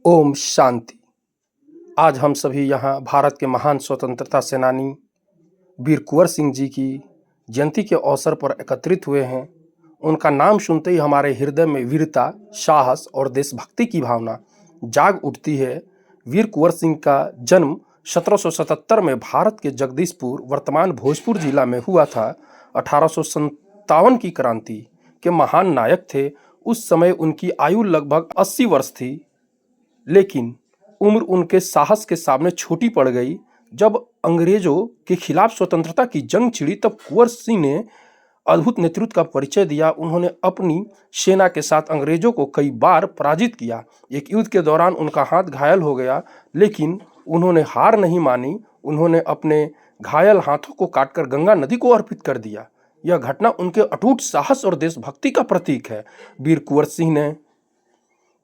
ओम शांति। आज हम सभी यहाँ भारत के महान स्वतंत्रता सेनानी वीर कुंवर सिंह जी की जयंती के अवसर पर एकत्रित हुए हैं। उनका नाम सुनते ही हमारे हृदय में वीरता, साहस और देशभक्ति की भावना जाग उठती है। वीर कुंवर सिंह का जन्म 1777 में भारत के जगदीशपुर, वर्तमान भोजपुर जिला में हुआ था। 1857 की क्रांति के महान नायक थे। उस समय उनकी आयु लगभग 80 वर्ष थी, लेकिन उम्र उनके साहस के सामने छोटी पड़ गई। जब अंग्रेजों के खिलाफ स्वतंत्रता की जंग छिड़ी, तब कुंवर सिंह ने अद्भुत नेतृत्व का परिचय दिया। उन्होंने अपनी सेना के साथ अंग्रेजों को कई बार पराजित किया। एक युद्ध के दौरान उनका हाथ घायल हो गया, लेकिन उन्होंने हार नहीं मानी। उन्होंने अपने घायल हाथों को काटकर गंगा नदी को अर्पित कर दिया। यह घटना उनके अटूट साहस और देशभक्ति का प्रतीक है। वीर कुंवर सिंह ने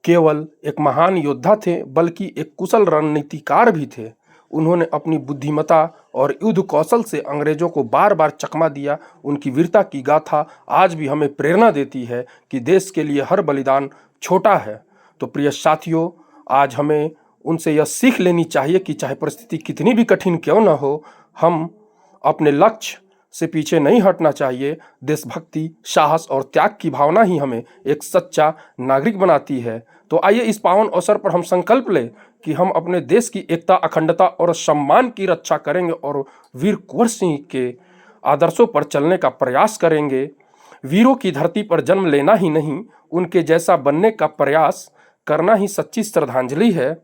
केवल एक महान योद्धा थे, बल्कि एक कुशल रणनीतिकार भी थे। उन्होंने अपनी बुद्धिमत्ता और युद्ध कौशल से अंग्रेजों को बार बार चकमा दिया। उनकी वीरता की गाथा आज भी हमें प्रेरणा देती है कि देश के लिए हर बलिदान छोटा है। तो प्रिय साथियों, आज हमें उनसे यह सीख लेनी चाहिए कि चाहे परिस्थिति कितनी भी कठिन क्यों न हो, हम अपने लक्ष्य से पीछे नहीं हटना चाहिए। देशभक्ति, साहस और त्याग की भावना ही हमें एक सच्चा नागरिक बनाती है। तो आइए इस पावन अवसर पर हम संकल्प लें कि हम अपने देश की एकता, अखंडता और सम्मान की रक्षा करेंगे और वीर कुंवर सिंह के आदर्शों पर चलने का प्रयास करेंगे। वीरों की धरती पर जन्म लेना ही नहीं, उनके जैसा बनने का प्रयास करना ही सच्ची श्रद्धांजलि है।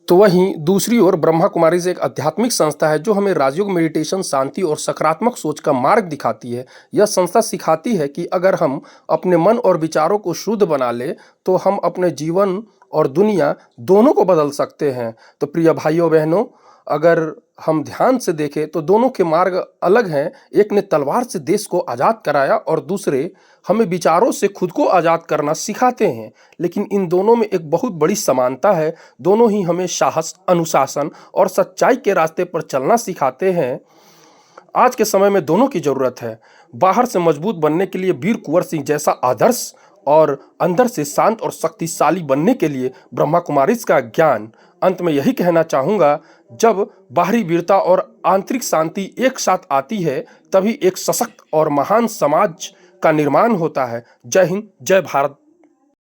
तो वहीं दूसरी ओर ब्रह्मा कुमारीज एक आध्यात्मिक संस्था है जो हमें राजयोग, मेडिटेशन, शांति और सकारात्मक सोच का मार्ग दिखाती है। यह संस्था सिखाती है कि अगर हम अपने मन और विचारों को शुद्ध बना ले तो हम अपने जीवन और दुनिया दोनों को बदल सकते हैं। तो प्रिय भाइयों बहनों, अगर हम ध्यान से देखें तो दोनों के मार्ग अलग हैं। एक ने तलवार से देश को आज़ाद कराया और दूसरे हमें विचारों से खुद को आज़ाद करना सिखाते हैं। लेकिन इन दोनों में एक बहुत बड़ी समानता है। दोनों ही हमें साहस, अनुशासन और सच्चाई के रास्ते पर चलना सिखाते हैं। आज के समय में दोनों की जरूरत है। बाहर से मजबूत बनने के लिए वीर कुंवर सिंह जैसा आदर्श और अंदर से शांत और शक्तिशाली बनने के लिए ब्रह्मा कुमारीज का ज्ञान। अंत में यही कहना चाहूँगा, जब बाहरी वीरता और आंतरिक शांति एक साथ आती है तभी एक सशक्त और महान समाज का निर्माण होता है। जय हिंद, जय भारत,